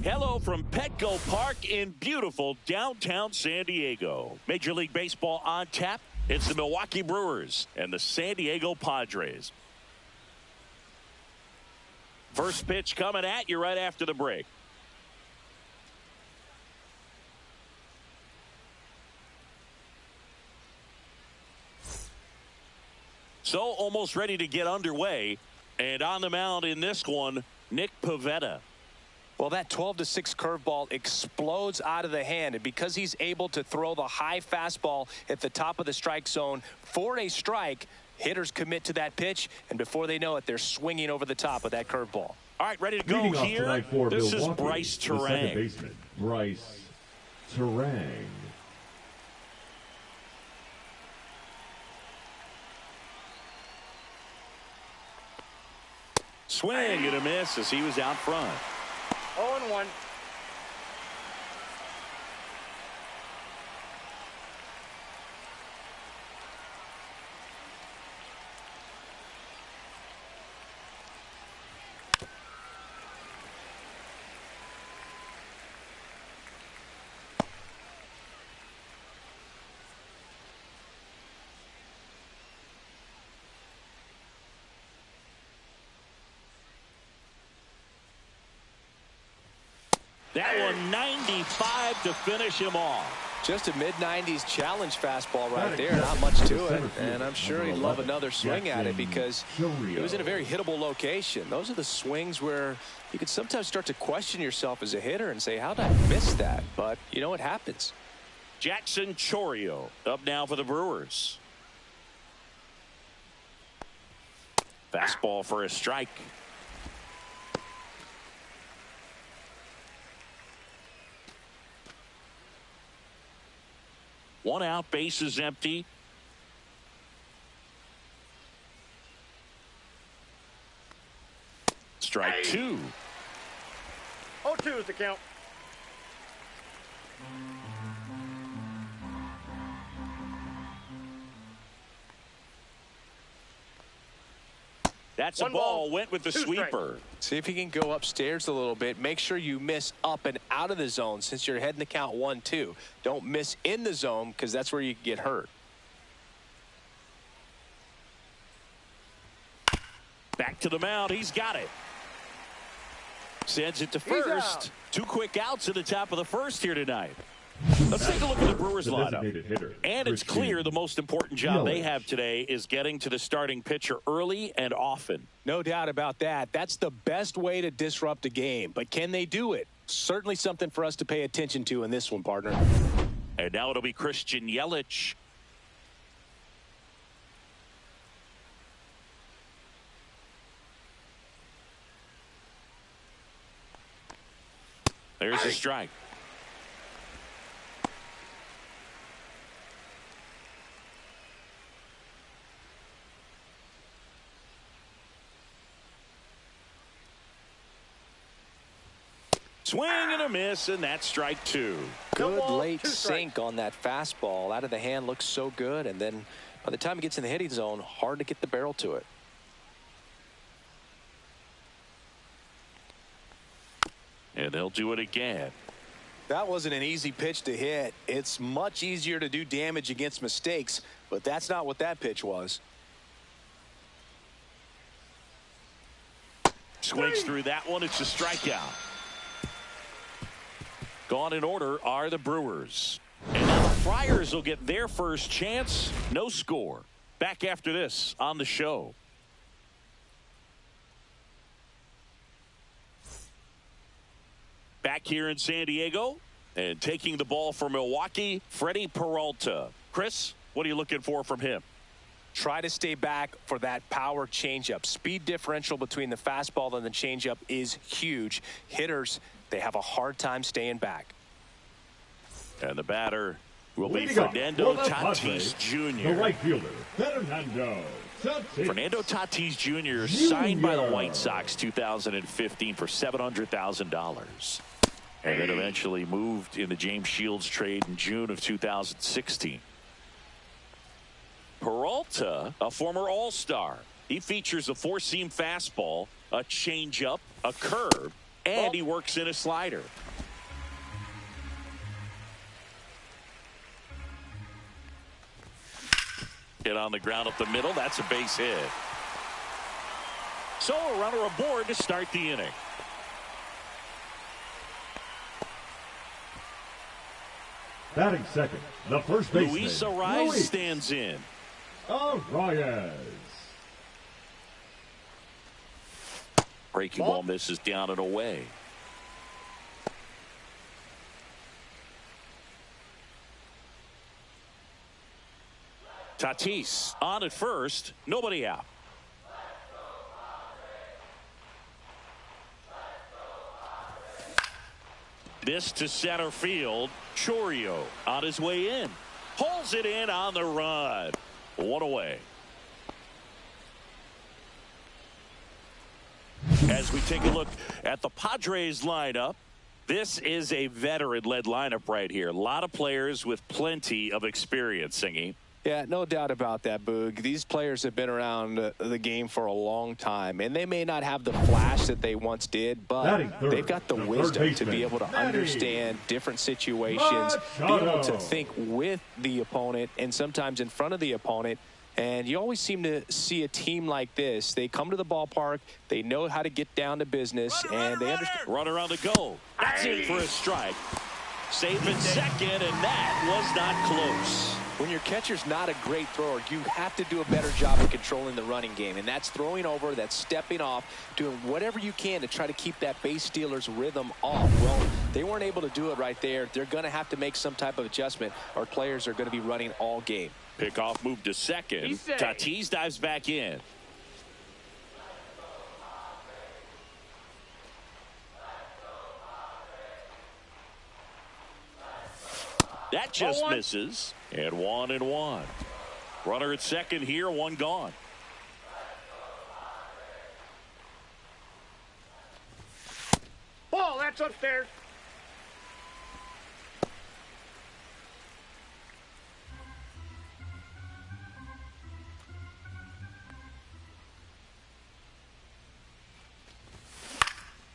Hello from Petco Park in beautiful downtown San Diego. Major League Baseball on tap. It's the Milwaukee Brewers and the San Diego Padres. First pitch coming at you right after the break. So almost ready to get underway. And on the mound in this one, Nick Pivetta. Well, that 12-6 curveball explodes out of the hand, and because he's able to throw the high fastball at the top of the strike zone for a strike, hitters commit to that pitch, and before they know it, they're swinging over the top of that curveball. All right, ready to go here. This is Bryce Terang. Second baseman, Bryce Terang. Swing and a miss as he was out front. 0-1. That one 95 to finish him off. Just a mid-90s challenge fastball right there. Not much to it. And I'm sure he'd love another swing at it because it was in a very hittable location. Those are the swings where you can sometimes start to question yourself as a hitter and say, how did I miss that? But, you know, it happens. Jackson Chourio up now for the Brewers. Fastball for a strike. One out, base is empty. Strike two. 0-2 is the count. That's a ball. Went with the sweeper. See if he can go upstairs a little bit. Make sure you miss up and out of the zone since you're heading the count 1-2. Don't miss in the zone because that's where you can get hurt. Back to the mound. He's got it. Sends it to first. Two quick outs at the top of the first here tonight. Let's take a look at the Brewers lineup. And it's clear the most important job they have today is getting to the starting pitcher early and often. No doubt about that. That's the best way to disrupt a game. But can they do it? Certainly something for us to pay attention to in this one, partner. And now it'll be Christian Yelich. There's a strike. Swing and a miss, and that's strike two. Good late sink on that fastball. Out of the hand looks so good, and then by the time it gets in the hitting zone, hard to get the barrel to it. And they'll do it again. That wasn't an easy pitch to hit. It's much easier to do damage against mistakes, but that's not what that pitch was. Swings through that one. It's a strikeout. Gone in order are the Brewers. And now the Friars will get their first chance. No score. Back after this on the show. Back here in San Diego and taking the ball for Milwaukee, Freddie Peralta. Chris, what are you looking for from him? Try to stay back for that power changeup. Speed differential between the fastball and the changeup is huge. Hitters, they have a hard time staying back. And the batter will be Fernando Tatis Jr. The right fielder, Fernando Tatis. Fernando Tatis Jr. signed by the White Sox 2015 for $700,000. And then eventually moved in the James Shields trade in June of 2016. Peralta, a former All-Star. He features a four-seam fastball, a changeup, a curve, And he works in a slider. Hit on the ground up the middle. That's a base hit. So a runner aboard to start the inning. Batting second, the first baseman, Luis Arraez stands in. Arraez. Breaking ball misses down and away. Tatis on at first. Nobody out. This to center field. Chourio on his way in. Pulls it in on the run. One away. As we take a look at the Padres lineup, this is a veteran-led lineup right here. A lot of players with plenty of experience, Singy. Yeah, no doubt about that, Boog. These players have been around the game for a long time, and they may not have the flash that they once did, but they've got the wisdom to be able to understand different situations, be able to think with the opponent and sometimes in front of the opponent. And you always seem to see a team like this. They come to the ballpark, they know how to get down to business, and they understand. Runner on the go. That's in for a strike. Safe at second, and that was not close. When your catcher's not a great thrower, you have to do a better job of controlling the running game. And that's throwing over, that's stepping off, doing whatever you can to try to keep that base stealer's rhythm off. Well, they weren't able to do it right there. They're going to have to make some type of adjustment. Our players are going to be running all game. Pickoff move to second. Tatis dives back in. That just misses. And 1-1. Runner at second here, one gone. Ball, that's upstairs.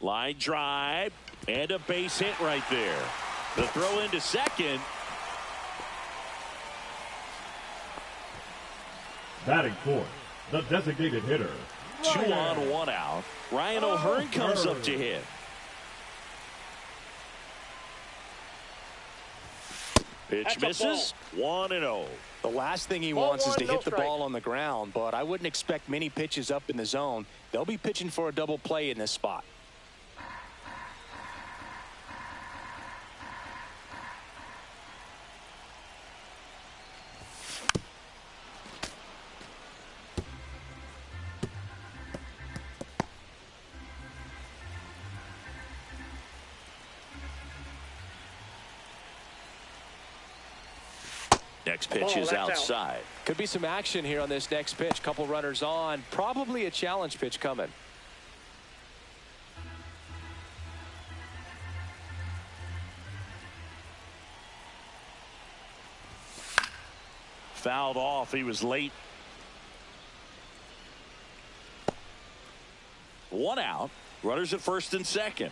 Line drive and a base hit right there. The throw into second. Batting fourth, the designated hitter. 2 on, 1 out. Ryan O'Hearn comes up to hit. Pitch misses. 1-0. The last thing he wants is to hit the ball on the ground, but I wouldn't expect many pitches up in the zone. They'll be pitching for a double play in this spot. Next pitch is outside. Could be some action here on this next pitch. Couple runners on. Probably a challenge pitch coming. Fouled off. He was late. 1 out. Runners at first and second.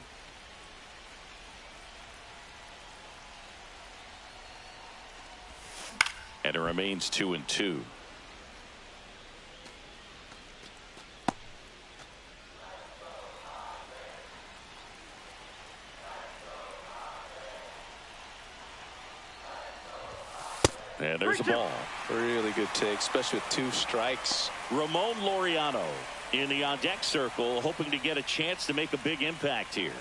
And it remains 2-2. And there's the ball. Really good take, especially with 2 strikes. Ramon Laureano in the on-deck circle, hoping to get a chance to make a big impact here.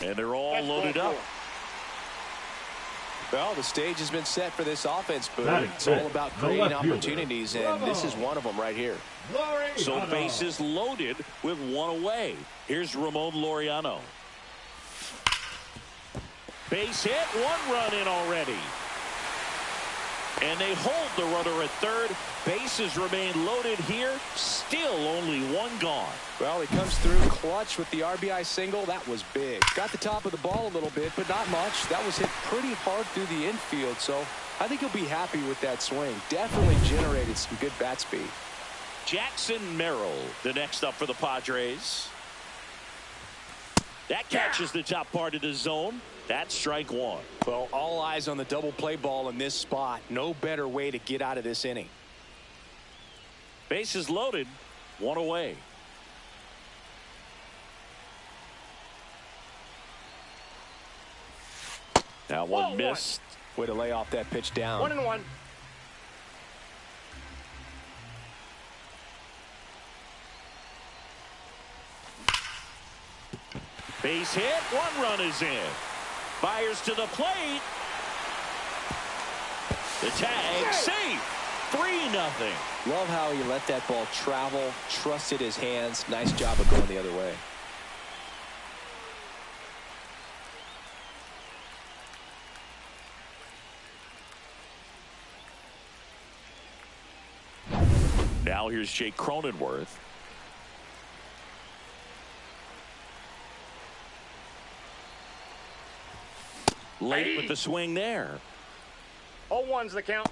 And they're all loaded up. Well, the stage has been set for this offense, but it's all about creating opportunities, and this is one of them right here. So bases loaded with 1 away. Here's Ramon Laureano. Base hit, 1 run in already. And they hold the runner at third. Bases remain loaded here. Still only 1 gone. Well, he comes through clutch with the RBI single. That was big. Got the top of the ball a little bit, but not much. That was hit pretty hard through the infield, so I think he'll be happy with that swing. Definitely generated some good bat speed. Jackson Merrill, the next up for the Padres. That catches the top part of the zone. That's strike one. Well, all eyes on the double play ball in this spot. No better way to get out of this inning. Bases loaded, one away. That one missed. Way to lay off that pitch down. 1-1. Base hit, one run is in. Fires to the plate. The tag, safe. 3-0. Love how he let that ball travel, trusted his hands. Nice job of going the other way. Now here's Jake Cronenworth. Late with the swing there. 0-1's the count.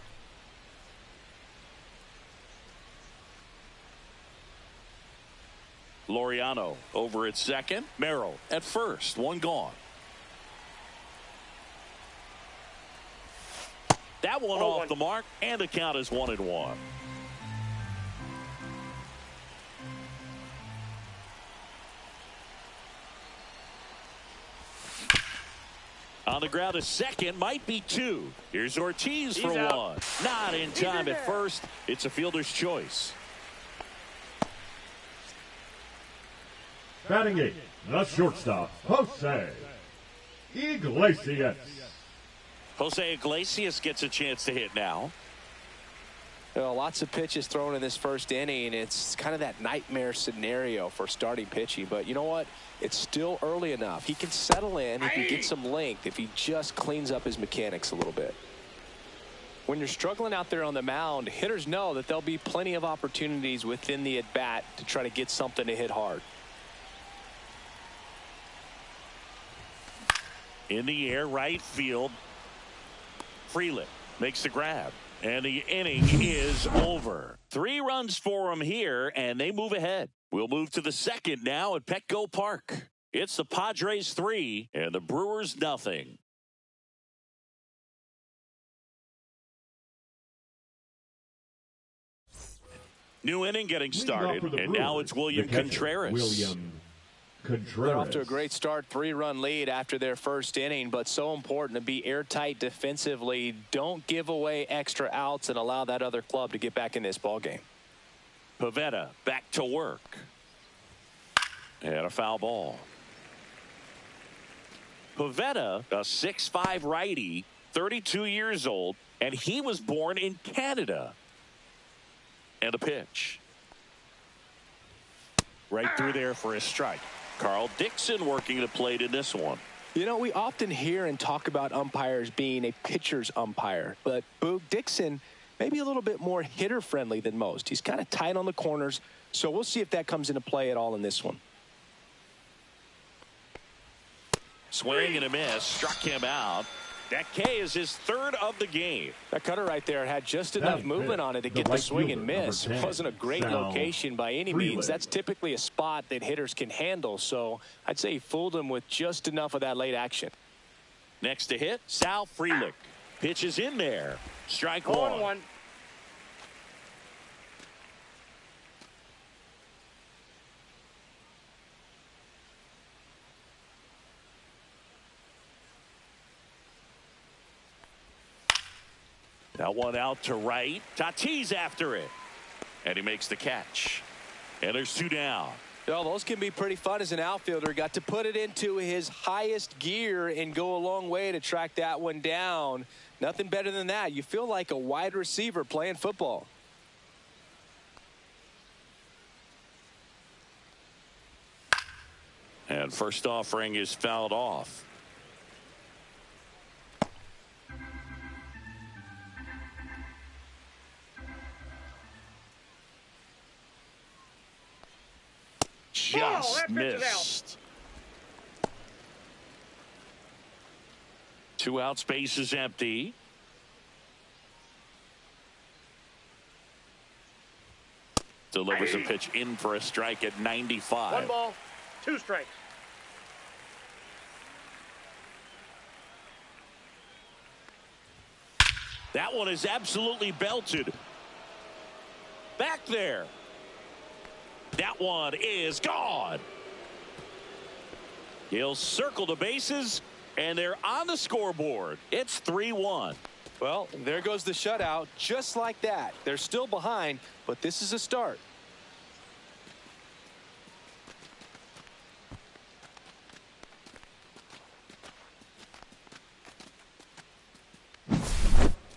Laureano over at second. Merrill at first. One gone. That one off the mark, and the count is 1-1. On the ground, a second, might be two. Here's Ortiz for one. Not in time at first. It's a fielder's choice. Batting 8, the shortstop, Jose Iglesias. Jose Iglesias gets a chance to hit now. Well, lots of pitches thrown in this first inning. It's kind of that nightmare scenario for starting pitching. But you know what? It's still early enough. He can settle in. He can get some length if he just cleans up his mechanics a little bit. When you're struggling out there on the mound, hitters know that there'll be plenty of opportunities within the at-bat to try to get something to hit hard. In the air, right field. Freeland makes the grab. And the inning is over. 3 runs for him here, and they move ahead. We'll move to the second now at Petco Park. It's the Padres 3 and the Brewers nothing. New inning getting started, and now it's William Contreras. They're off to a great start, 3-run lead after their first inning, but so important to be airtight defensively. Don't give away extra outs and allow that other club to get back in this ball game. Pivetta back to work. And a foul ball. Pivetta, a 6'5" righty, 32 years old, and he was born in Canada. And a pitch. Right through there for a strike. Carl Dixon working the plate in this one. You know, we often hear and talk about umpires being a pitcher's umpire, but Boog Dixon maybe a little bit more hitter friendly than most. He's kind of tight on the corners, so we'll see if that comes into play at all in this one. Swing and a miss, struck him out. That K is his 3rd of the game. That cutter right there had just enough movement on it to get the swing and miss. It wasn't a great location by any means. That's typically a spot that hitters can handle, so I'd say he fooled him with just enough of that late action. Next to hit, Sal Frelick. Pitches in there. Strike one. That one out to right. Tatis after it. And he makes the catch. And there's 2 down. Well, those can be pretty fun as an outfielder. Got to put it into his highest gear and go a long way to track that one down. Nothing better than that. You feel like a wide receiver playing football. And first offering is fouled off. Just missed. 2 outs, base is empty. Delivers a pitch in for a strike at 95. 1 ball, 2 strikes. That one is absolutely belted. Back there. That one is gone. He'll circle the bases, and they're on the scoreboard. It's 3-1. Well, there goes the shutout, just like that. They're still behind, but this is a start.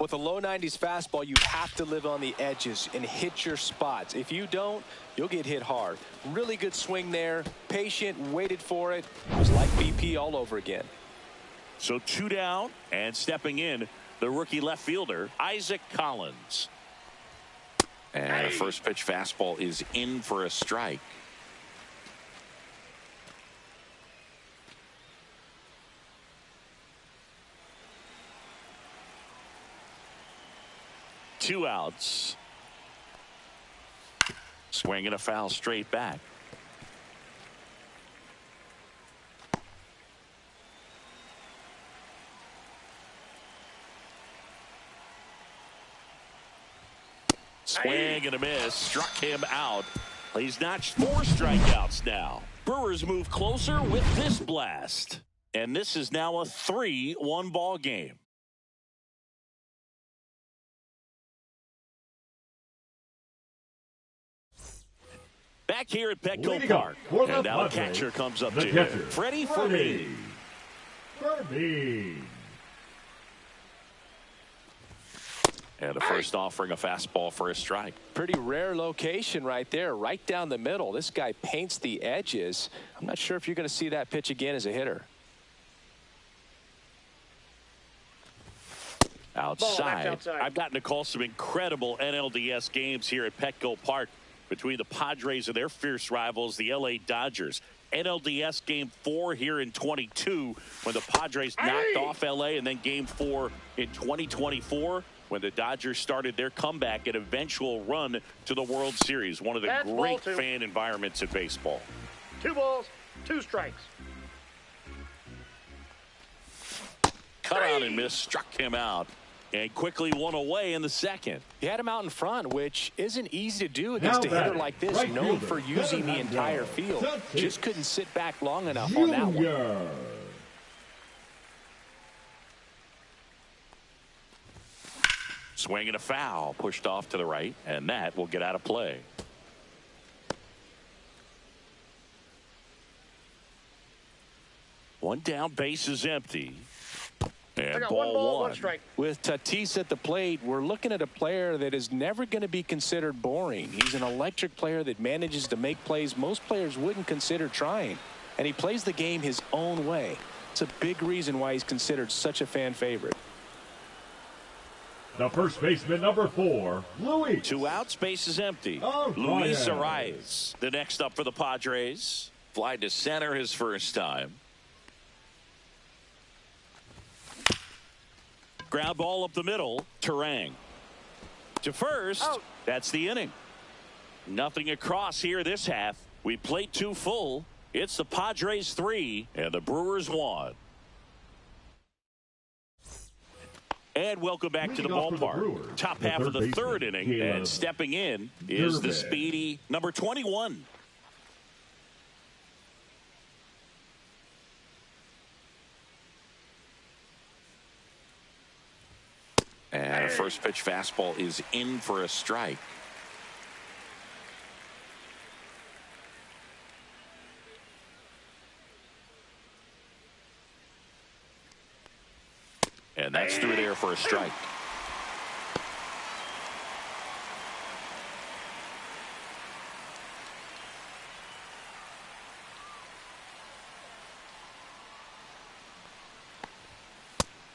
With a low 90s fastball, you have to live on the edges and hit your spots. If you don't, you'll get hit hard. Really good swing there. Patient, waited for it. It was like BP all over again. So 2 down, and stepping in, the rookie left fielder, Isaac Collins. And a first pitch fastball is in for a strike. Two outs. Swinging a foul straight back. Swing and a miss. Struck him out. He's notched 4 strikeouts now. Brewers move closer with this blast. And this is now a 3-1 ball game. Back here at Petco Park. And now the catcher comes up to him. Freddie Fermin. And the first offering a fastball for a strike. Pretty rare location right there, right down the middle. This guy paints the edges. I'm not sure if you're going to see that pitch again as a hitter. Outside. I've gotten to call some incredible NLDS games here at Petco Park between the Padres and their fierce rivals, the LA Dodgers. NLDS Game 4 here in 22 when the Padres knocked off LA, and then Game 4 in 2024 when the Dodgers started their comeback and eventual run to the World Series. One of the great fan environments in baseball. 2 balls, 2 strikes. Cut out and miss, struck him out. And quickly one away in the second. He had him out in front, which isn't easy to do against a hitter like this, known for using the entire field. Just couldn't sit back long enough on that one. Swing and a foul, pushed off to the right, and that will get out of play. One down, base is empty. And ball 1. Strike. With Tatis at the plate, we're looking at a player that is never going to be considered boring. He's an electric player that manages to make plays most players wouldn't consider trying. And he plays the game his own way. It's a big reason why he's considered such a fan favorite. The first baseman, number 4, Luis. 2 outs, base is empty. Luis Arias, the next up for the Padres. Fly to center his first time. Ground ball up the middle. Terang to first. Out. That's the inning. Nothing across here this half. We played 2 full. It's the Padres 3 and the Brewers 1. And welcome back to the ballpark. Top half of the third inning, and stepping in is the speedy number 21. And a first pitch fastball is in for a strike. And that's through there for a strike.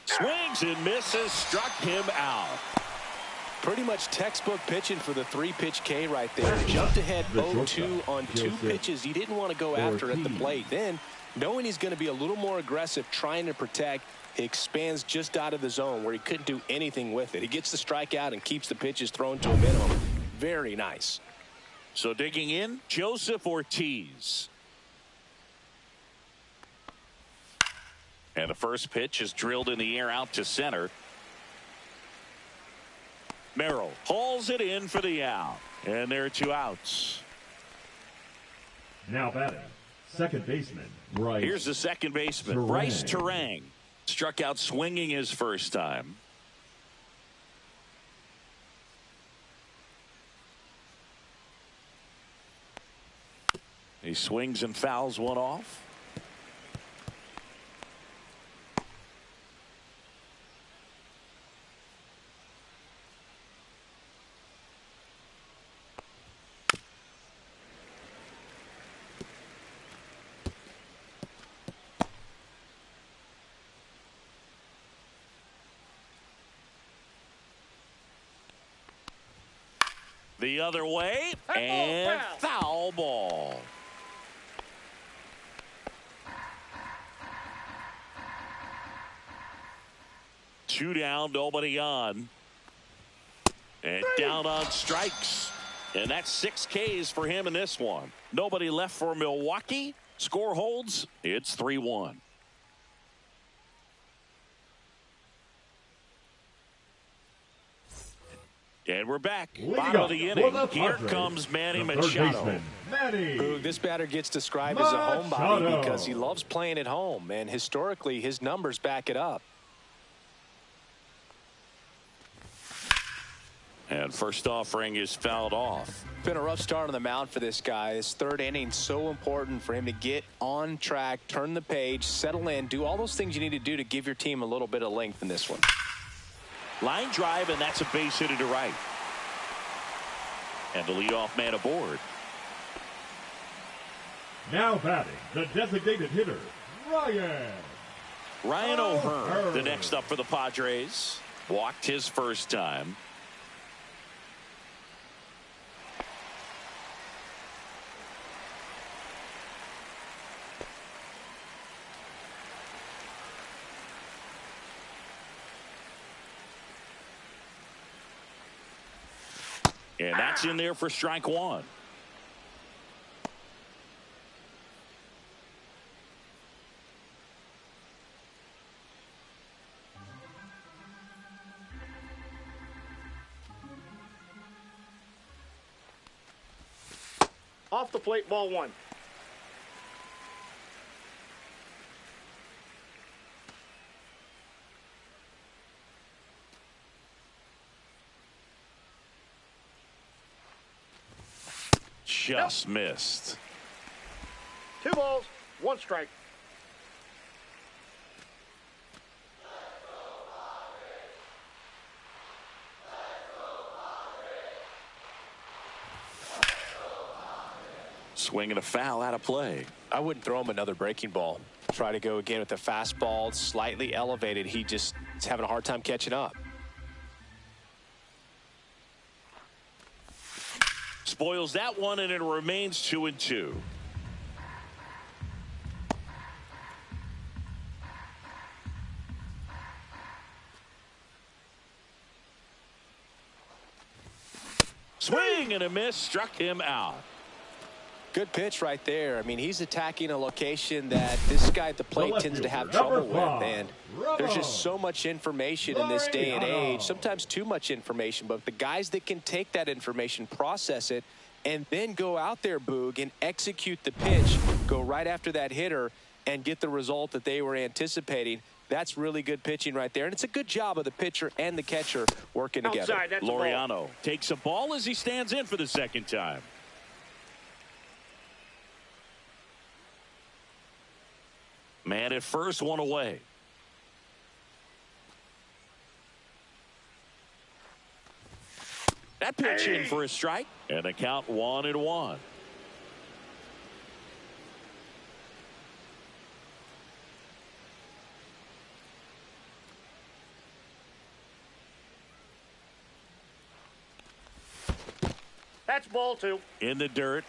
Swings and misses, struck him out. Pretty much textbook pitching for the 3-pitch K right there. Jumped ahead 0-2 on 2 pitches he didn't want to go after at the plate. Then, knowing he's going to be a little more aggressive, trying to protect, he expands just out of the zone where he couldn't do anything with it. He gets the strikeout and keeps the pitches thrown to a minimum. Very nice. So digging in, Joseph Ortiz. And the first pitch is drilled in the air out to center. Merrill hauls it in for the out. And there are 2 outs. Now batting, second baseman, Bryce. Here's the second baseman, Terang. Bryce Terang. Struck out swinging his first time. He swings and fouls one off. The other way, and foul ball. Two down, nobody on. And down on strikes. And that's 6 Ks for him in this one. Nobody left for Milwaukee. Score holds. It's 3-1. And we're back. Bottom of the inning. Here comes Manny Machado. This batter gets described as a homebody because he loves playing at home. And historically, his numbers back it up. And first offering is fouled off. Been a rough start on the mound for this guy. His 3rd inning, so important for him to get on track, turn the page, settle in, do all those things you need to do to give your team a little bit of length in this one. Line drive, and that's a base hit to right. And the leadoff man aboard. Now batting, the designated hitter, Ryan O'Hearn, the next up for the Padres. Walked his first time. And that's in there for strike 1. Off the plate, ball 1. Just missed. 2 balls, 1 strike. Swinging a foul out of play. I wouldn't throw him another breaking ball. Try to go again with the fastball, slightly elevated. He just is having a hard time catching up. Spoils that one, and it remains 2-2. Swing and a miss, struck him out. Good pitch right there. I mean, he's attacking a location that this guy at the plate tends to have trouble with. And there's just so much information in this day and age, sometimes too much information. But the guys that can take that information, process it, and then go out there, Boog, and execute the pitch, go right after that hitter, and get the result that they were anticipating. That's really good pitching right there. And it's a good job of the pitcher and the catcher working together. Laureano takes a ball as he stands in for the second time. Man at first, one away. That pitch in for a strike, and the count 1-1. That's ball 2. In the dirt.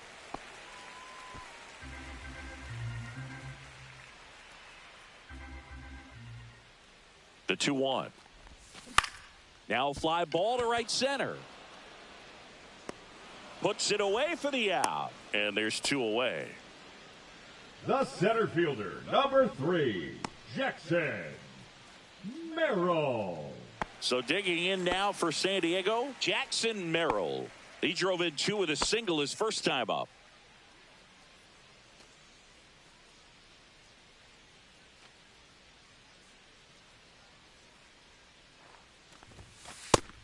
The 2-1. Now fly ball to right center. Puts it away for the out. And there's 2 away. The center fielder, number 3, Jackson Merrill. So digging in now for San Diego, Jackson Merrill. He drove in 2 with a single his first time up.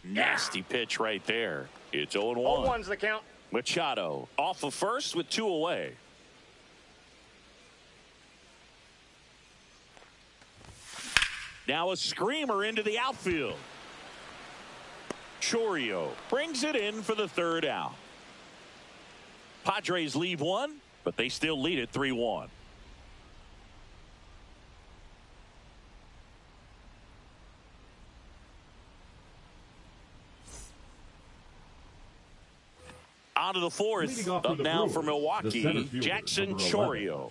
Nasty pitch right there. It's 0-1. 0-1's the count. Machado off of first with 2 away. Now a screamer into the outfield. Chourio brings it in for the 3rd out. Padres leave 1, but they still lead it 3-1. On to the 4th. Up now Brewers, for Milwaukee, Jackson Chourio.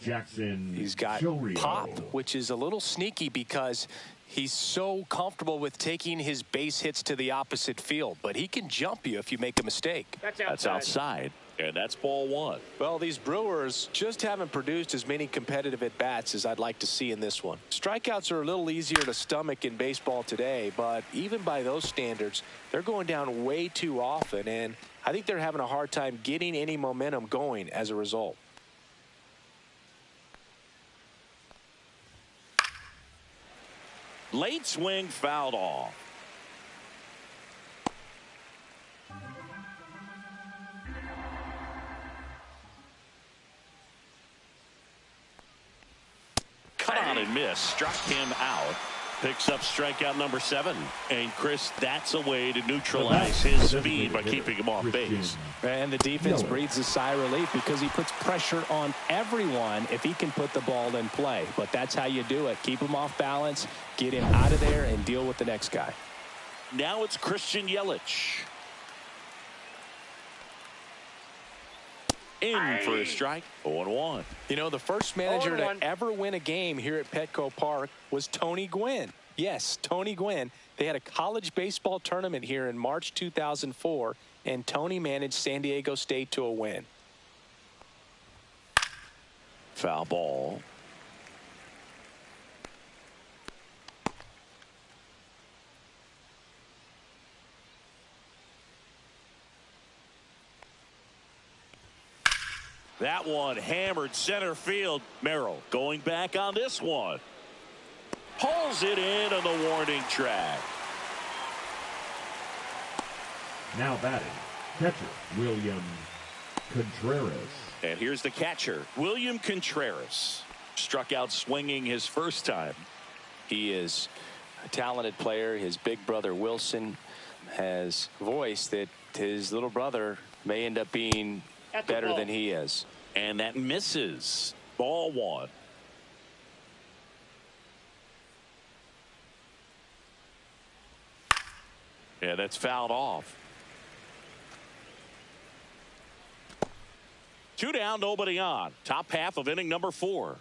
He's got pop, which is a little sneaky because he's so comfortable with taking his base hits to the opposite field. But he can jump you if you make a mistake. That's outside. And that's ball 1. Well, these Brewers just haven't produced as many competitive at-bats as I'd like to see in this one. Strikeouts are a little easier to stomach in baseball today, but even by those standards, they're going down way too often, and I think they're having a hard time getting any momentum going as a result. Late swing fouled off. Cut on and miss. Struck him out. Picks up strikeout number 7. And Chris, that's a way to neutralize his speed by keeping him off base. And the defense breathes a sigh of relief because he puts pressure on everyone if he can put the ball in play. But that's how you do it. Keep him off balance, get him out of there, and deal with the next guy. Now it's Christian Yelich. In for a strike. 0-1. You know, the first manager to ever win a game here at Petco Park was Tony Gwynn. Yes, Tony Gwynn. They had a college baseball tournament here in March 2004, and Tony managed San Diego State to a win. Foul ball. That one hammered center field. Merrill going back on this one. Pulls it in on the warning track. Now batting, catcher William Contreras. And here's the catcher, William Contreras. Struck out swinging his first time. He is a talented player. His big brother Wilson has voiced that his little brother may end up being better than he is. And that misses. Ball 1. Yeah, that's fouled off. 2 down, nobody on. Top half of inning number 4.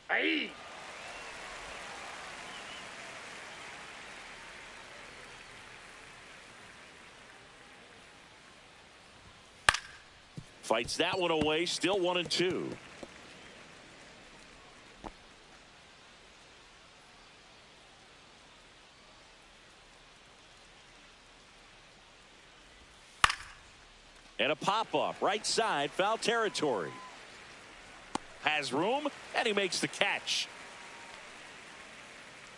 Aye. Fights that one away. Still 1-2. And a pop-up right side, foul territory. Has room, and he makes the catch.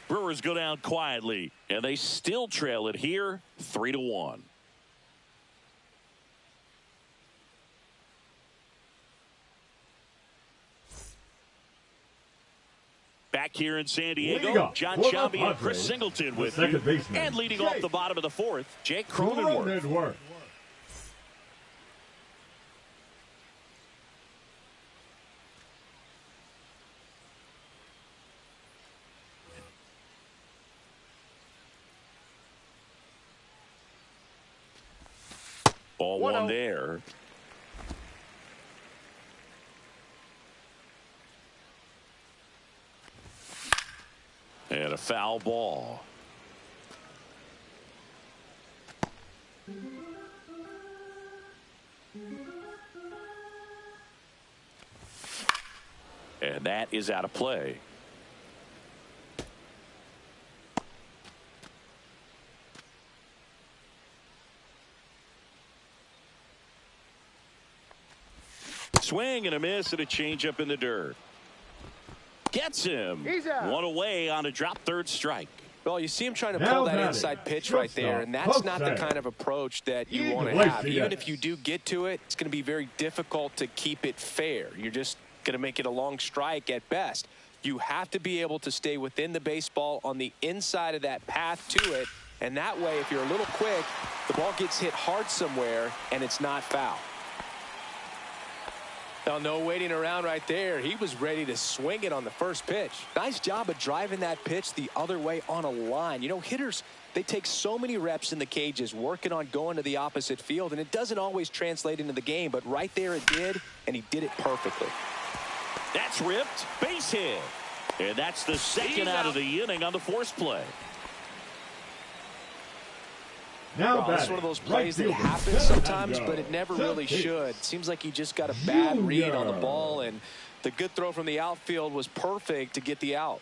Brewers go down quietly, and they still trail it here 3-1. Back here in San Diego, John Shelby and Chris Singleton with you. And leading off the bottom of the 4th, Jake Cronenworth. Ball 1 there. And a foul ball. And that is out of play. Swing and a miss and a changeup in the dirt. Gets him. One away on a drop, third strike. Well, you see him trying to pull that inside pitch right there, and that's not the kind of approach that you want to have. Even if you do get to it, it's going to be very difficult to keep it fair. You're just going to make it a long strike at best. You have to be able to stay within the baseball on the inside of that path to it, and that way, if you're a little quick, the ball gets hit hard somewhere, and it's not foul. Now, no waiting around right there. He was ready to swing it on the first pitch. Nice job of driving that pitch the other way on a line. You know, hitters, they take so many reps in the cages working on going to the opposite field, and it doesn't always translate into the game, but right there it did, and he did it perfectly. That's ripped. Base hit. And that's the second out of the inning on the force play. Now Well, it's one of those plays that happens sometimes, but it never really should. Seems like he just got a bad read on the ball, and the good throw from the outfield was perfect to get the out.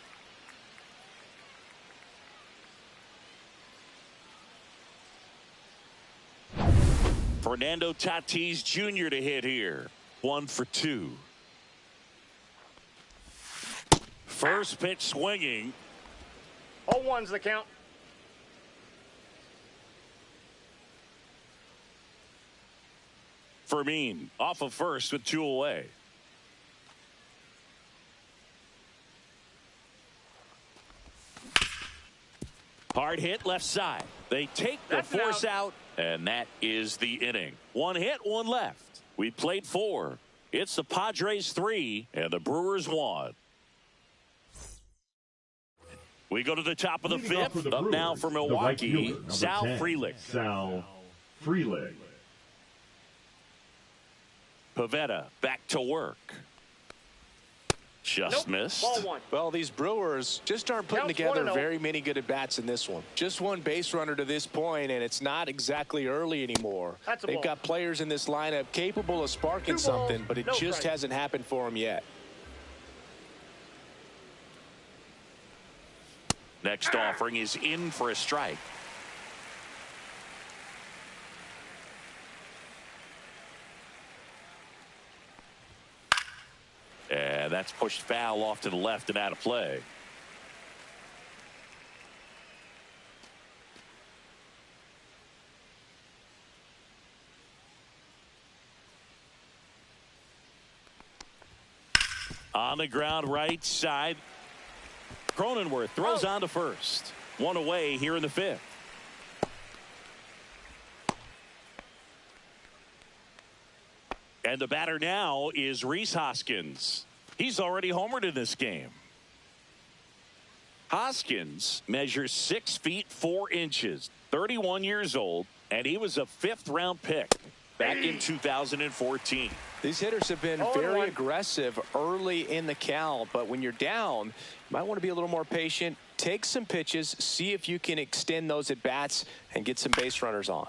Fernando Tatis Jr. to hit here. 1 for 2. First pitch swinging. 0-1's the count. Fermin off of first with 2 away. Hard hit left side. They take the force out, and that is the inning. 1 hit, 1 left. We played 4. It's the Padres 3 and the Brewers 1. We go to the top of the 5th. Up now for Milwaukee, Sal Frelick. Pavetta back to work. Just missed. Ball 1. Well, these Brewers just aren't putting together very many good at-bats in this one. Just 1 base runner to this point, and it's not exactly early anymore. They've got players in this lineup capable of sparking something, but it just hasn't happened for them yet. Next offering is in for a strike. And that's pushed foul off to the left and out of play. On the ground right side. Cronenworth throws on to first. 1 away here in the 5th. And the batter now is Rhys Hoskins. He's already homered in this game. Hoskins measures 6 feet 4 inches, 31 years old, and he was a 5th-round pick back in 2014. These hitters have been very aggressive early in the count, but when you're down, you might want to be a little more patient. Take some pitches, see if you can extend those at-bats and get some base runners on.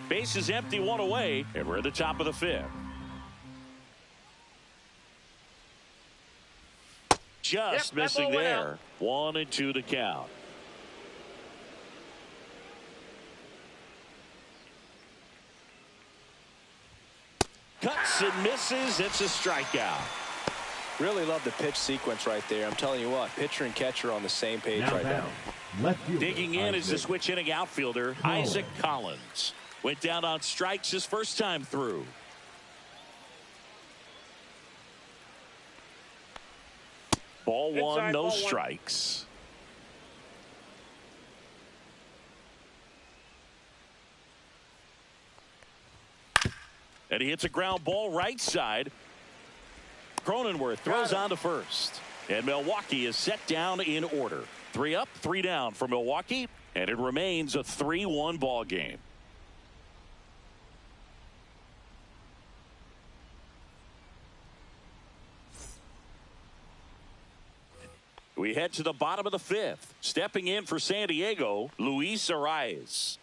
Base is empty, 1 away, and we're at the top of the 5th. Just missing there. 1-2 to count. Cuts and misses. It's a strikeout. Really love the pitch sequence right there. I'm telling you what, pitcher and catcher on the same page right now. Digging in is the switch inning outfielder, Isaac Collins. Went down on strikes his first time through. Ball 1, no strikes. And he hits a ground ball right side. Cronenworth throws on to first. And Milwaukee is set down in order. 3 up, 3 down for Milwaukee. And it remains a 3-1 ball game. We head to the bottom of the fifth. Stepping in for San Diego, Luis Arias.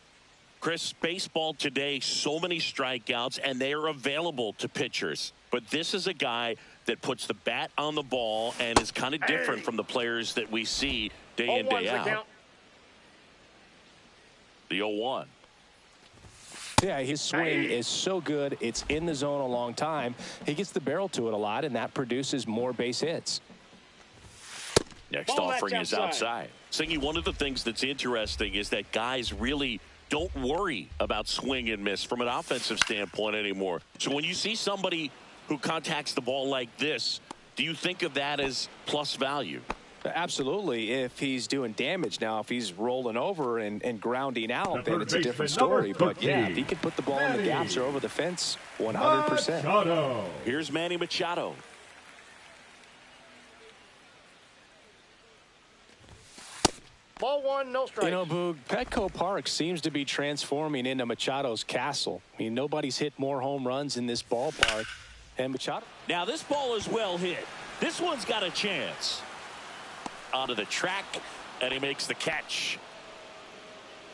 Chris, baseball today, so many strikeouts, and they are available to pitchers. But this is a guy that puts the bat on the ball and is kind of different from the players that we see day in, day out. The 0-1. Yeah, his swing is so good. It's in the zone a long time. He gets the barrel to it a lot, and that produces more base hits. Next offering is outside. Singy, one of the things that's interesting is that guys really don't worry about swing and miss from an offensive standpoint anymore. So when you see somebody who contacts the ball like this, do you think of that as plus value? Absolutely, if he's doing damage. Now, if he's rolling over and grounding out, then it's a different story. But, yeah, if he can put the ball in the gaps or over the fence, 100%. Machado. Here's Manny Machado. Ball one, no strikes. You know, Boog, Petco Park seems to be transforming into Machado's castle. I mean, nobody's hit more home runs in this ballpark than Machado. Now, this ball is well hit. This one's got a chance. Onto the track, and he makes the catch.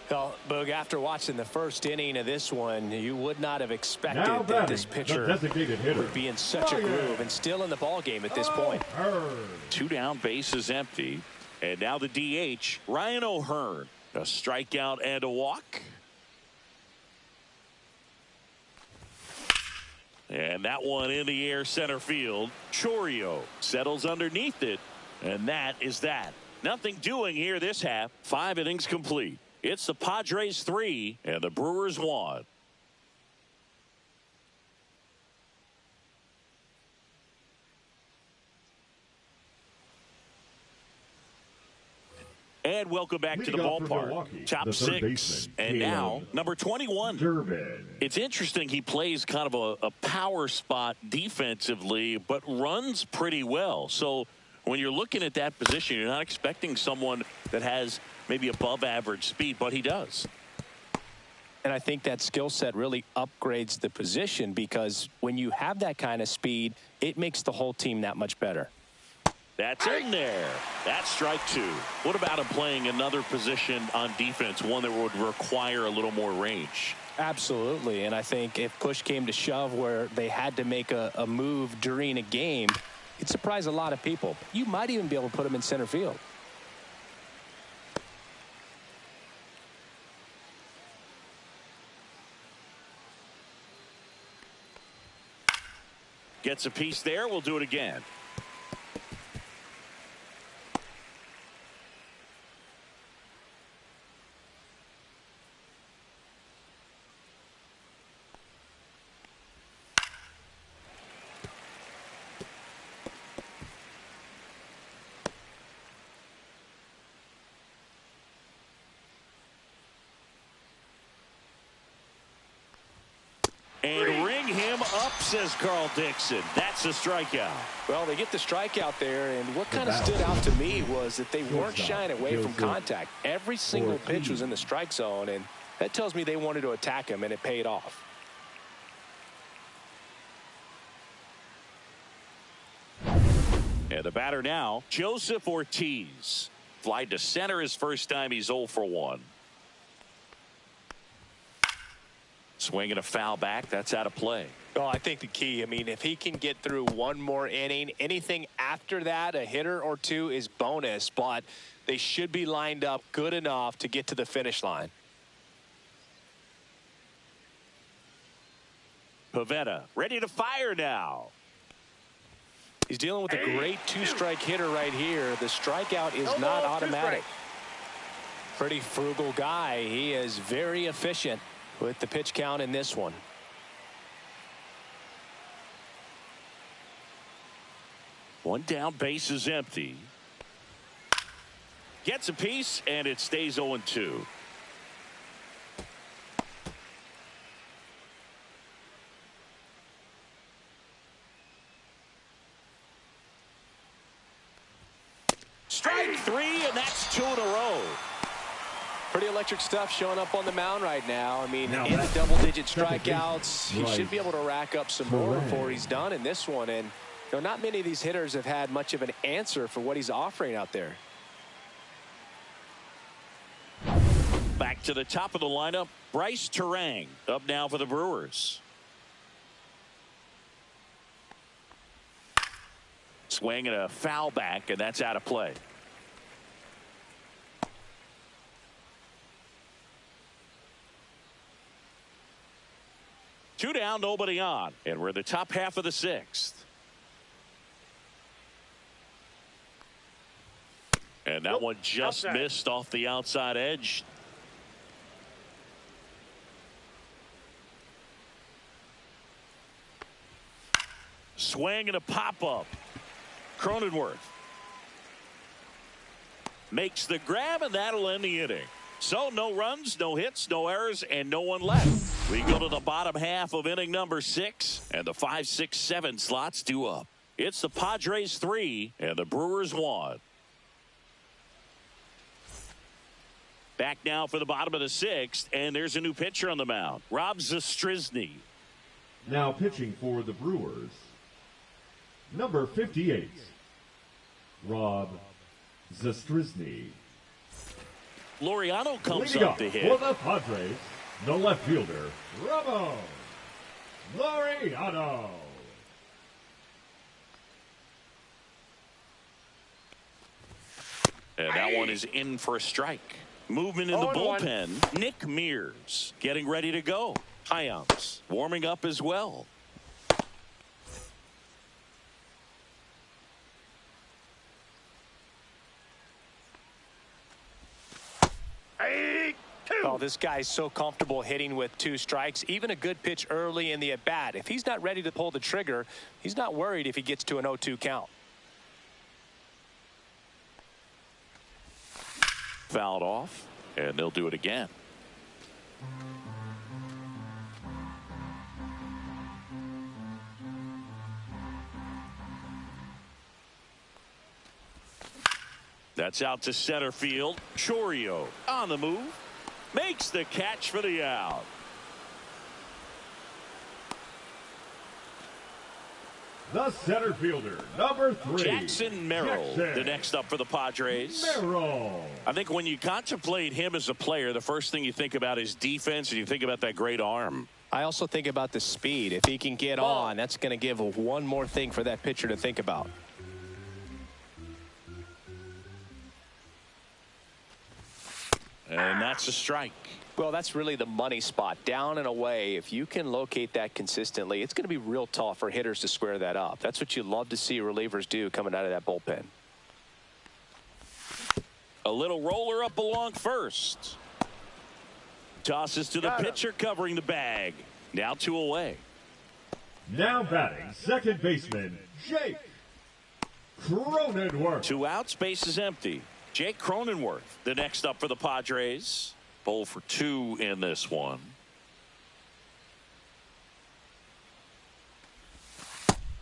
Well, Boog, after watching the first inning of this one, you would not have expected that this pitcher would be in such a groove and still in the ball game at this point. 2 down, bases empty. And now the DH, Ryan O'Hearn. A strikeout and a walk. And that one in the air center field. Chourio settles underneath it. And that is that. Nothing doing here this half. 5 innings complete. It's the Padres 3 and the Brewers 1. And welcome back to the ballpark. Top 6. And now, number 21. Durbin. It's interesting. He plays kind of a power spot defensively, but runs pretty well. So when you're looking at that position, you're not expecting someone that has maybe above average speed, but he does. And I think that skill set really upgrades the position because when you have that kind of speed, it makes the whole team that much better. That's in there. That's strike 2. What about him playing another position on defense, one that would require a little more range? Absolutely. And I think if push came to shove where they had to make a move during a game, it'd surprise a lot of people. You might even be able to put him in center field. Gets a piece there. We'll do it again. And ring him up, says Carl Dixon. That's a strikeout. Well, they get the strikeout there, and what kind of stood out to me was that they weren't shying away from contact. Every single pitch was in the strike zone, and that tells me they wanted to attack him, and it paid off. And the batter now, Joseph Ortiz. Fly to center his first time. He's 0 for 1. Swinging a foul back. That's out of play. Well, I think the key, I mean, if he can get through one more inning, anything after that, a hitter or two is bonus, but they should be lined up good enough to get to the finish line. Pivetta ready to fire now. He's dealing with a great 2-strike hitter right here. The strikeout is not automatic. Pretty frugal guy. He is very efficient with the pitch count in this one. One down, base is empty. Gets a piece, and it stays 0-2. Strike 3, and that's 2 in a row. Pretty electric stuff showing up on the mound right now. I mean, in the double-digit strikeouts, he should be able to rack up some more before he's done in this one. And You know, not many of these hitters have had much of an answer for what he's offering out there. Back to the top of the lineup, Bryce Terang up now for the Brewers. Swing and a foul back, and that's out of play. Two down, nobody on, and we're in the top half of the sixth. And that one just missed off the outside edge. Swing and a pop-up. Cronenworth makes the grab, and that'll end the inning. So no runs, no hits, no errors, and no one left. We go to the bottom half of inning number 6, and the 5, 6, 7 slots due up. It's the Padres 3 and the Brewers 1. Back now for the bottom of the 6th, and there's a new pitcher on the mound, Rob Zastryzny. Now pitching for the Brewers, number 58, Rob Zastryzny. Laureano comes Leading up to hit. for the Padres, the left fielder, Ramon Laureano. And that one is in for a strike. Movement in the bullpen. Nick Mears getting ready to go. Hyams warming up as well. Oh, this guy's so comfortable hitting with 2 strikes. Even a good pitch early in the at-bat. If he's not ready to pull the trigger, he's not worried if he gets to an 0-2 count. Fouled off, and they'll do it again. That's out to center field. Chourio on the move. Makes the catch for the out. The center fielder, number 3, Jackson Merrill, the next up for the Padres. Merrill. I think when you contemplate him as a player, the first thing you think about is defense, and you think about that great arm. I also think about the speed. If he can get on, that's going to give one more thing for that pitcher to think about. And that's a strike. Well, that's really the money spot. Down and away. If you can locate that consistently, it's going to be real tough for hitters to square that up. That's what you love to see relievers do coming out of that bullpen. A little roller up along first. Tosses to the pitcher covering the bag. Now 2 away. Now batting, second baseman, Jake Cronenworth. 2 outs, base is empty. Jake Cronenworth, the next up for the Padres. 0 for 2 in this one.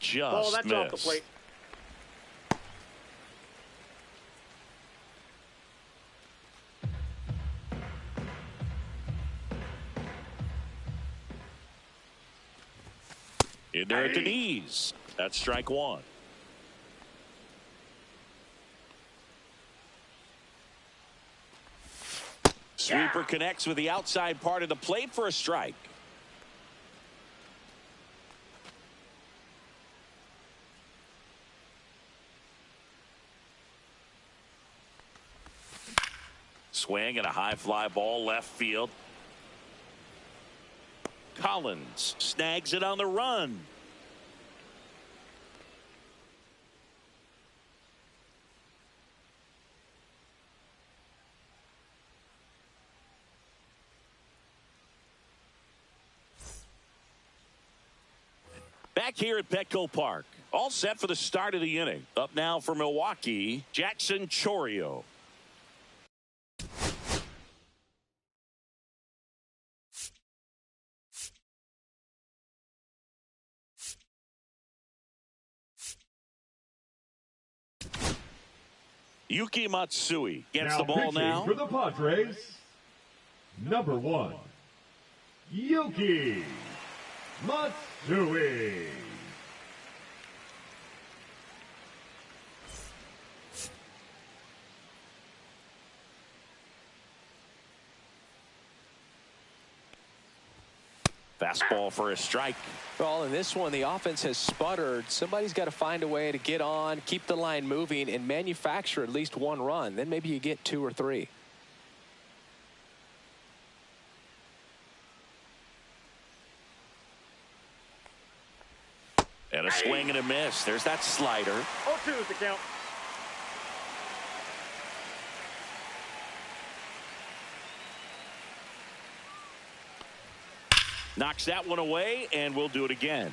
Just that's missed. off the plate. In there at the knees. That's strike 1. Sweeper connects with the outside part of the plate for a strike. Swing and a high fly ball left field. Collins snags it on the run. Back here at Petco Park, all set for the start of the inning. Up now for Milwaukee, Jackson Chourio. Yuki Matsui gets the ball now. For the Padres, number 1, Yuki Matsui. Fastball for a strike. Well, in this one, the offense has sputtered. Somebody's got to find a way to get on, keep the line moving, and manufacture at least one run. Then maybe you get 2 or 3. And a swing and a miss. There's that slider. 0-2 is the count. Knocks that one away, and we'll do it again.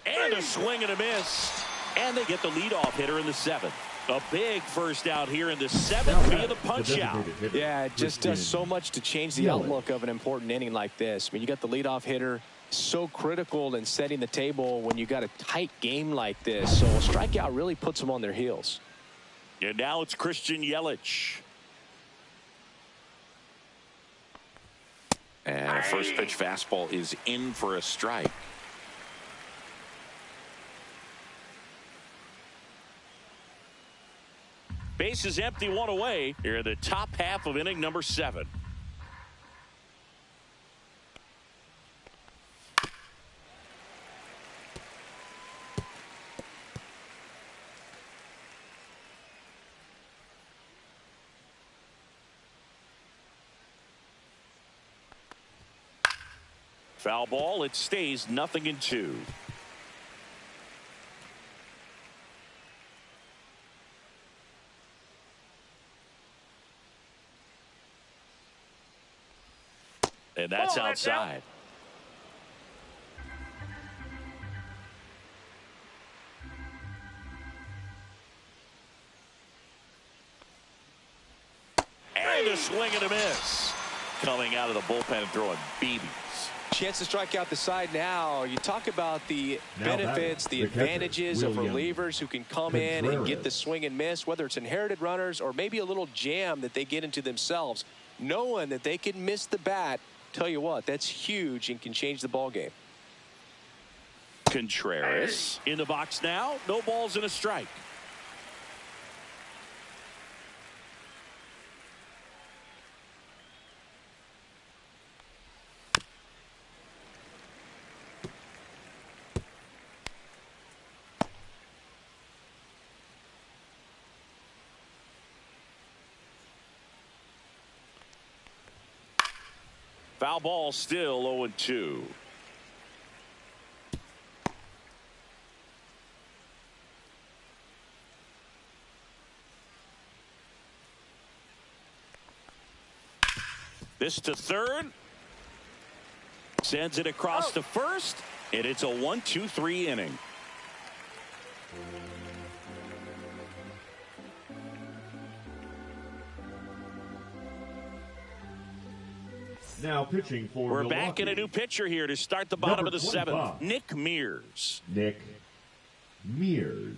And a swing and a miss. And they get the leadoff hitter in the 7th. A big first out here in the 7th via the punch out. Yeah, it just does so much to change the outlook of an important inning like this. I mean, you got the leadoff hitter, so critical in setting the table when you got a tight game like this. So a strikeout really puts them on their heels. And now it's Christian Yelich. And a first pitch fastball is in for a strike. Base is empty, 1 away. Here in the top half of inning number 7. Foul ball. It stays 0-2. And that's outside. And a swing and a miss. Coming out of the bullpen and throwing BBs. Chance to strike out the side now. You talk about the benefits, the advantages of relievers who can come in and get the swing and miss, whether it's inherited runners or maybe a little jam that they get into themselves. Knowing that they can miss the bat, tell you what, that's huge and can change the ball game. Contreras in the box now. No balls and a strike. Foul ball, still 0-2. This to third. Sends it across to first. And it's a 1-2-3 inning. Now pitching for We're Milwaukee. back in a new pitcher here to start the bottom of the 7th. Nick Mears. Nick Mears.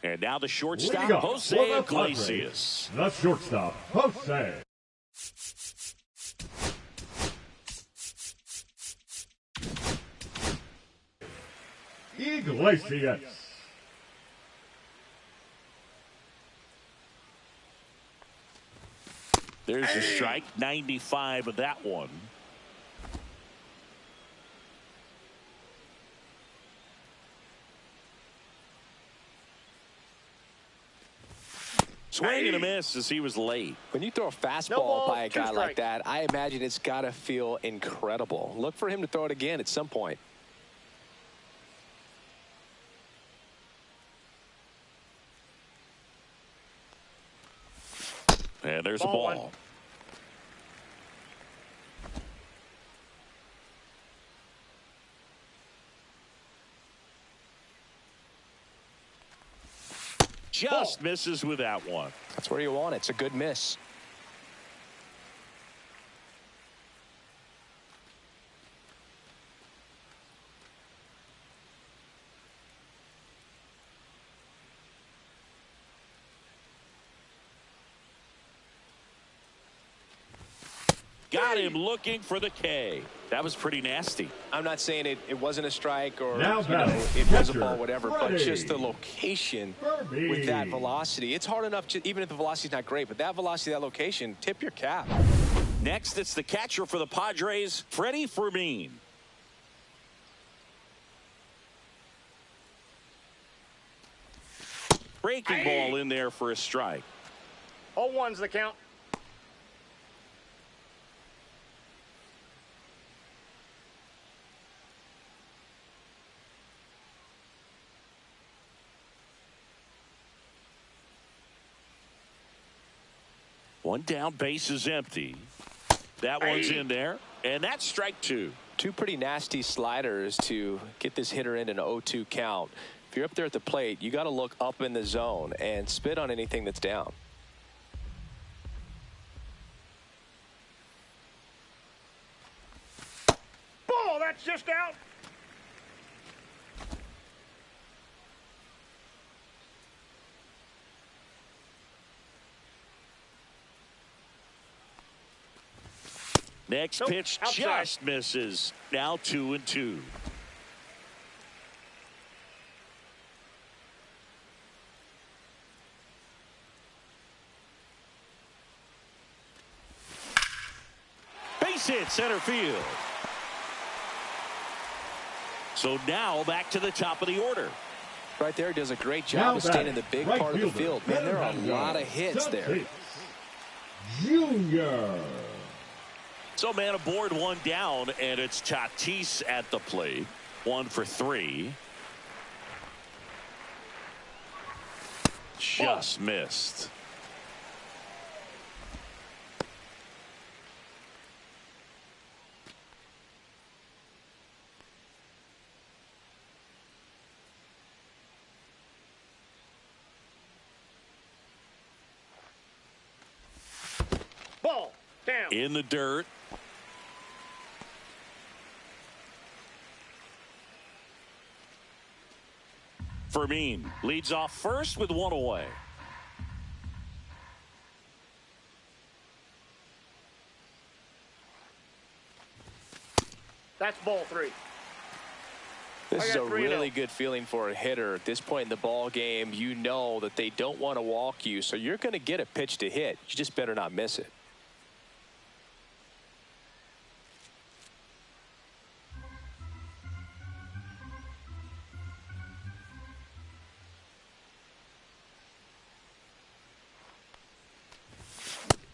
And now the shortstop, Jose Iglesias. The shortstop, Jose. Iglesias. There's a strike, 95 of that one. Swing and a miss as he was late. When you throw a fastball by a guy like that, I imagine it's got to feel incredible. Look for him to throw it again at some point. And there's a ball. Just misses with that one. That's where you want it. It's a good miss. got him looking for the K. That was pretty nasty. I'm not saying it wasn't a strike or it was a ball, whatever, but just the location with that velocity. It's hard enough, even if the velocity's not great, but that velocity, that location, tip your cap. Next, it's the catcher for the Padres, Freddie Fermin. Breaking ball in there for a strike. 0-1's the count. One down, base is empty. That one's in there, and that's strike two. Two pretty nasty sliders to get this hitter in an 0-2 count. If you're up there at the plate, you got to look up in the zone and spit on anything that's down. Ball, that's just out. Next pitch just misses. Now 2-2. Base hit center field. So now back to the top of the order. Right there, does a great job of staying in the big part of the field. Man, there are a lot of hits there. Junior. So man aboard, one down, and it's Tatis at the plate. 1 for 3. Just missed. Ball down. In the dirt. Fermin leads off first with 1 away. That's ball 3. This is a really good feeling for a hitter at this point in the ball game. You know that they don't want to walk you, so you're going to get a pitch to hit. You just better not miss it.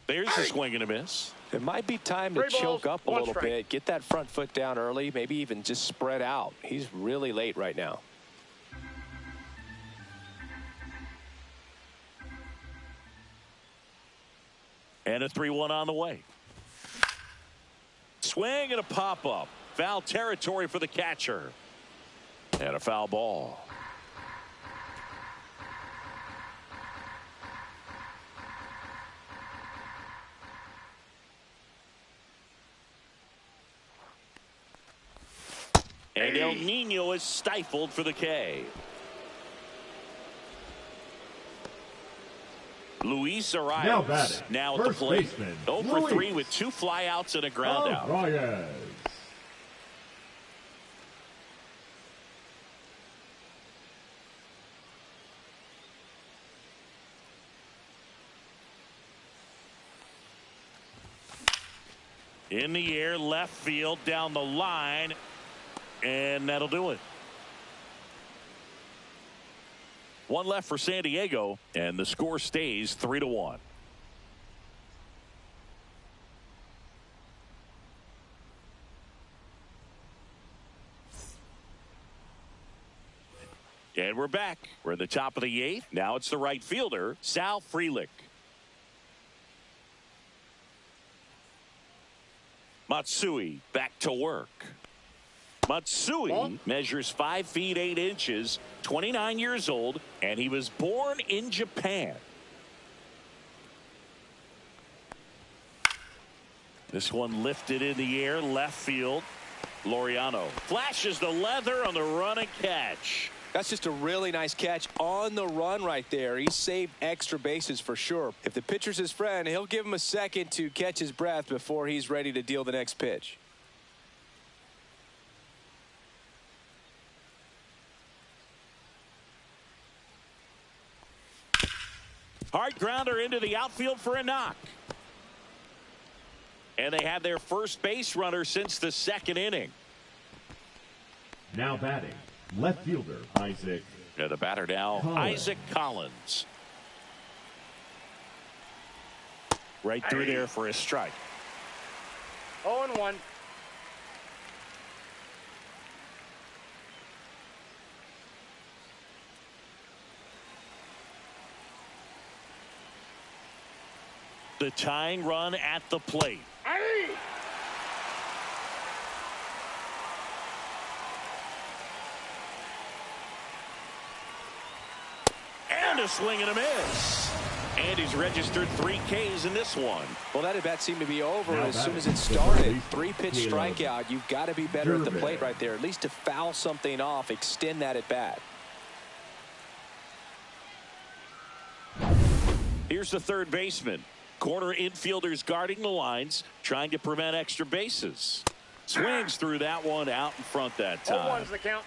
There's a swing and a miss. It might be time to choke up a little bit, get that front foot down early, maybe even just spread out. He's really late right now. And a 3-1 on the way. Swing and a pop-up. Foul territory for the catcher. And a foul ball. And El Nino is stifled for the K. Luis Arias now at the plate. 0 for 3 with 2 flyouts and a ground out. In the air, left field, down the line. And that'll do it. 1 left for San Diego, and the score stays 3-1. And we're back. We're in the top of the 8th. Now it's the right fielder, Sal Frelick. Matsui back to work. Matsui measures 5 feet 8 inches, 29 years old, and he was born in Japan. This one lifted in the air, left field. Laureano flashes the leather on the run and catch. That's just a really nice catch on the run right there. He saved extra bases for sure. If the pitcher's his friend, he'll give him a second to catch his breath before he's ready to deal the next pitch. Hard grounder into the outfield for a knock. And they have their first base runner since the second inning. Now batting, left fielder Isaac. Yeah, the batter now, Isaac Collins. Right through there for a strike. 0-1. The tying run at the plate. Aye. And a swing and a miss. And he's registered 3 Ks in this one. Well, that at bat seemed to be over Now as soon as it batting, started. 3-pitch strikeout. You've got to be better at the plate right there. At least to foul something off, extend that at bat. Here's the third baseman. Corner infielders guarding the lines, trying to prevent extra bases. Swings through that one out in front that time. 0-1's the count.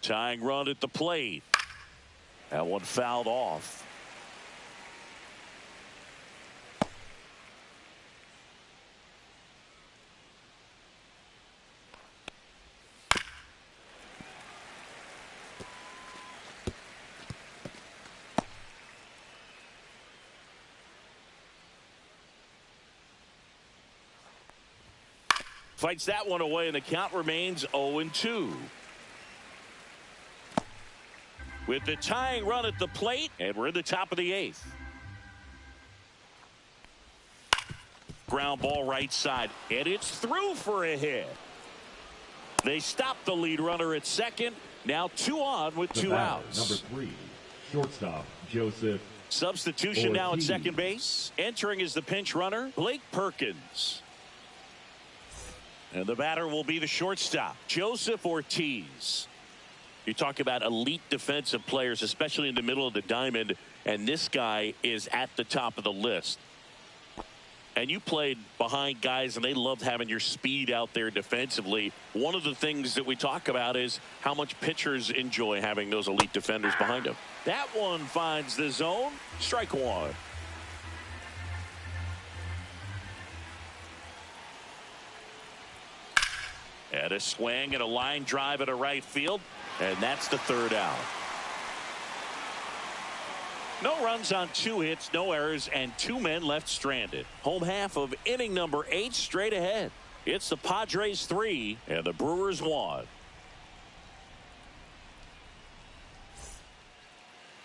Tying run at the plate. That one fouled off. Fights that one away, and the count remains 0-2. With the tying run at the plate, and we're in the top of the 8th. Ground ball right side, and it's through for a hit. They stop the lead runner at second. Now 2 on with 2 outs. Number 3, shortstop Joseph. Substitution now at second base. Entering is the pinch runner, Blake Perkins. And the batter will be the shortstop, Joseph Ortiz. You talk about elite defensive players, especially in the middle of the diamond, and this guy is at the top of the list. And you played behind guys, and they loved having your speed out there defensively. One of the things that we talk about is how much pitchers enjoy having those elite defenders behind them. That one finds the zone. Strike one. And a swing and a line drive at a right field. And that's the 3rd out. No runs on 2 hits, no errors, and 2 men left stranded. Home half of inning number 8 straight ahead. It's the Padres 3 and the Brewers 1.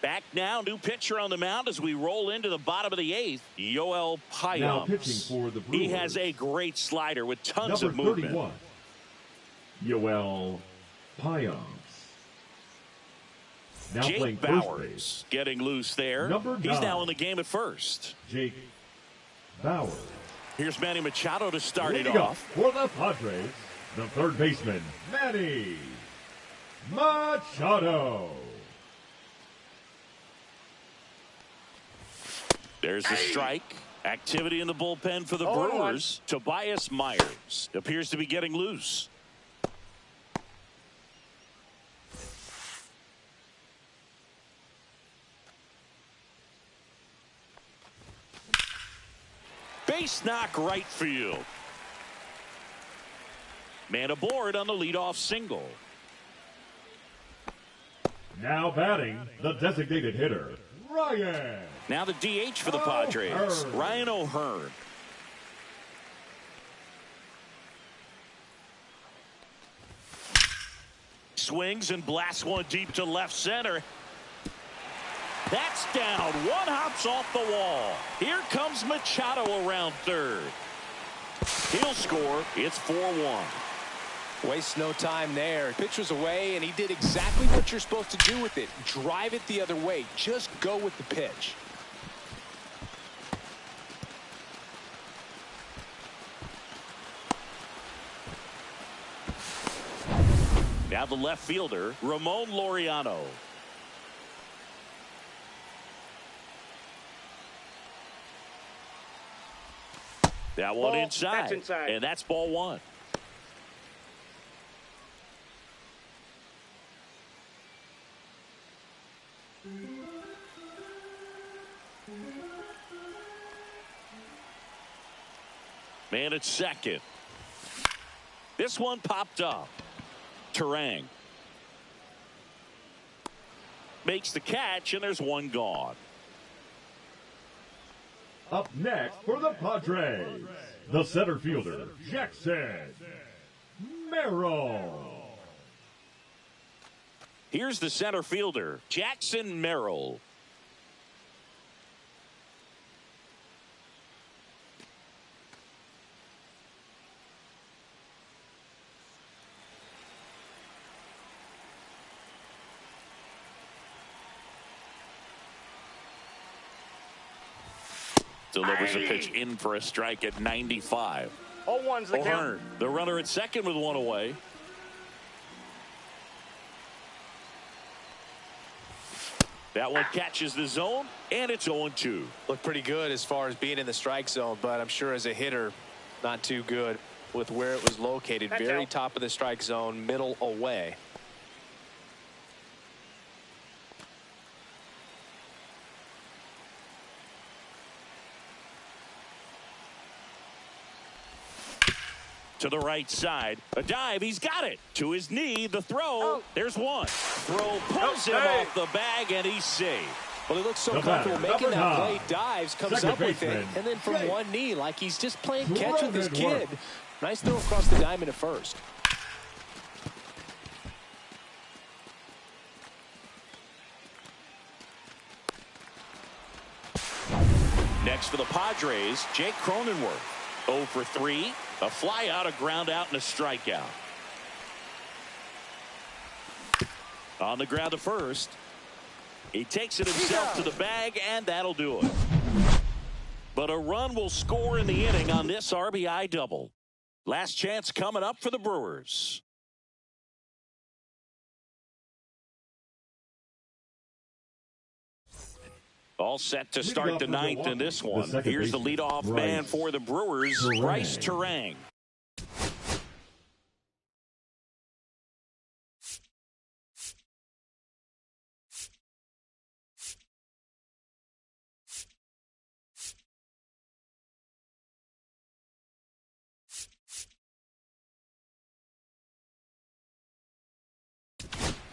Back now, new pitcher on the mound as we roll into the bottom of the 8th. Yoel Payams. Now pitching for the Brewers. He has a great slider with tons Number of movement. 31, Yoel Payams. Now Jake Bauers getting loose there. He's now in the game at first. Jake Bauers. Here's Manny Machado to start it Leading off. For the Padres, the third baseman, Manny Machado. There's the strike. Activity in the bullpen for the Brewers. Tobias Myers appears to be getting loose. Base knock right field. Man aboard on the leadoff single. Now batting, the designated hitter, Ryan. Now the DH for the Padres, Ryan O'Hearn. Swings and blasts one deep to left center. That's down. One hops off the wall. Here comes Machado around third. He'll score. It's 4-1. Waste no time there. Pitch was away, and he did exactly what you're supposed to do with it. Drive it the other way. Just go with the pitch. Now the left fielder, Ramon Laureano. That one inside. That's inside. And that's ball one. Man at second. This one popped up. Terang makes the catch, and there's one gone. Up next for the Padres, the center fielder, Jackson Merrill. Here's the center fielder, Jackson Merrill. Delivers a pitch in for a strike at 95. 0-1's the count. O'Hearn, the runner at second with one away. That one catches the zone, and it's 0-2. Looked pretty good as far as being in the strike zone, but I'm sure as a hitter, not too good with where it was located. That's very out. top of the strike zone, middle away. To the right side, a dive, he's got it. To his knee, the throw, Oh. there's one. Throw pulls him hey. off the bag, and he's safe. Well, he looks so The comfortable batter, making that number play, 9, dives, comes second up with it, baseman, and then from Jake. one knee, like he's just playing catch with his Throw kid. good Nice throw across the diamond at first. Next for the Padres, Jake Cronenworth. 0 for 3, a fly out, a ground out, and a strikeout. On the ground to first. He takes it himself to the bag, and that'll do it. But a run will score in the inning on this RBI double. Last chance coming up for the Brewers. All set to start the ninth in this one. Here's the leadoff man for the Brewers, Bryce Terang.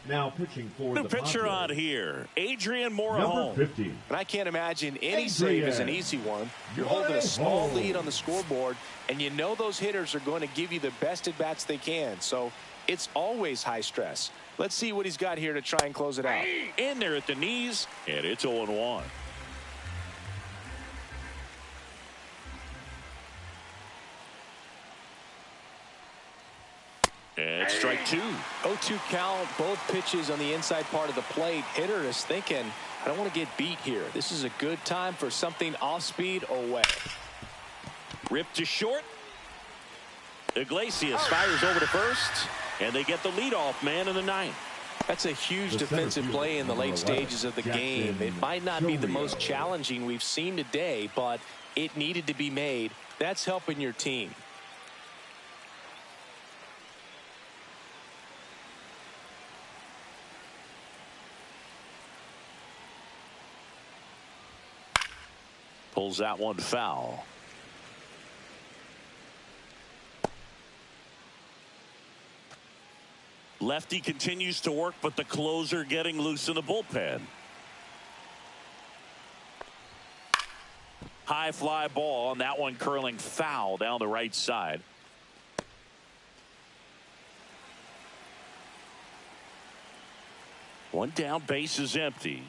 Now pitching for The the pitcher Padres, on here, Adrian number Morejon. 50. And I can't imagine any save is an easy one. You're holding a small lead on the scoreboard, and you know those hitters are going to give you the best at-bats they can. So it's always high stress. Let's see what he's got here to try and close it out. In there at the knees, and it's 0-1. And strike two. 0-2 count, both pitches on the inside part of the plate. Hitter is thinking, I don't want to get beat here. This is a good time for something off speed away. Ripped to short. Iglesias fires over to first, and they get the leadoff man in the ninth. That's a huge The defensive center play in the fielder, late stages of the Jackson game. It might not be the most Merrill. challenging we've seen today, but it needed to be made. That's helping your team. Pulls that one foul. Lefty continues to work, but the closer getting loose in the bullpen. High fly ball, and that one curling foul down the right side. One down, base is empty.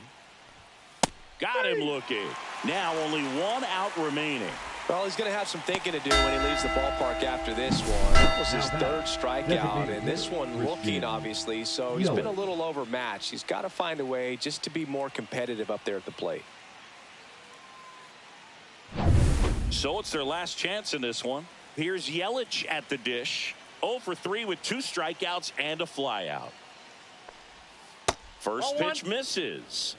Got him looking. Now only one out remaining. Well, he's going to have some thinking to do when he leaves the ballpark after this one. That was his third strikeout, and this one looking, obviously, so he's been a little overmatched. He's got to find a way just to be more competitive up there at the plate. So it's their last chance in this one. Here's Yelich at the dish. 0 for 3 with 2 strikeouts and a flyout. First pitch misses.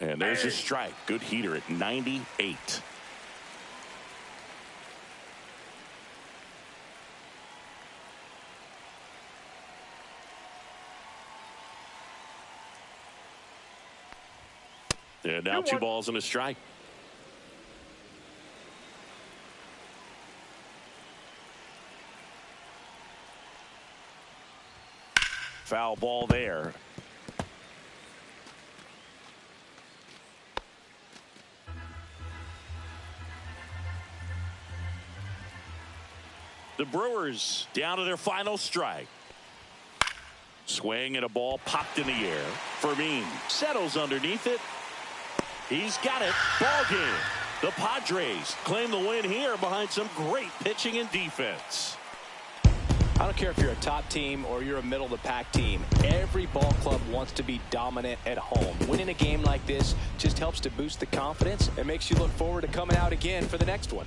And there's a strike. Good heater at 98. And now 2 balls and a strike. Foul ball there. The Brewers down to their final strike. Swing and a ball popped in the air. Fermin settles underneath it. He's got it. Ball game. The Padres claim the win here behind some great pitching and defense. I don't care if you're a top team or you're a middle-of-the-pack team. Every ball club wants to be dominant at home. Winning a game like this just helps to boost the confidence and makes you look forward to coming out again for the next one.